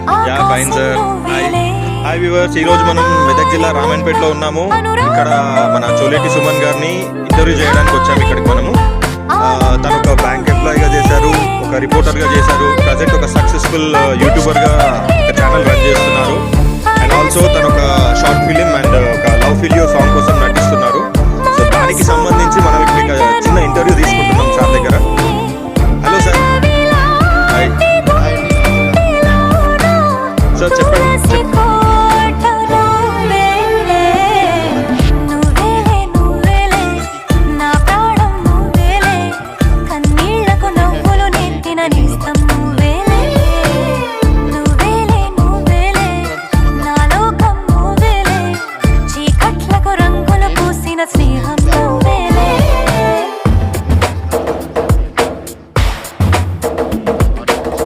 Hi fine sir. Hi viewers, ఈరోజు మనం మెదక్ జిల్లా రామాయణపేటలో ఉన్నాము. ఇక్కడ మన చోలేటి సుమన్ గారిని ఇంటర్వ్యూ చేయడానికి వచ్చాము. ఇక్కడికి మనము తను ఒక బ్యాంక్ ఎంప్లాయీగా చేశారు, ఒక రిపోర్టర్గా చేశారు, ప్రజెంట్ ఒక సక్సెస్ఫుల్ యూట్యూబర్గా ఒక ఛానల్ రన్ చేస్తున్నారు. అండ్ ఆల్సో తను ఒక షార్ట్ ఫిలిం అండ్ ఒక లవ్ వీడియో సాంగ్ కోసం నటిస్తున్నారు. సో దానికి సంబంధించి మనం ఇక్కడ చిన్న ఇంటర్వ్యూ తీసుకుంటున్నాం సార్ దగ్గర.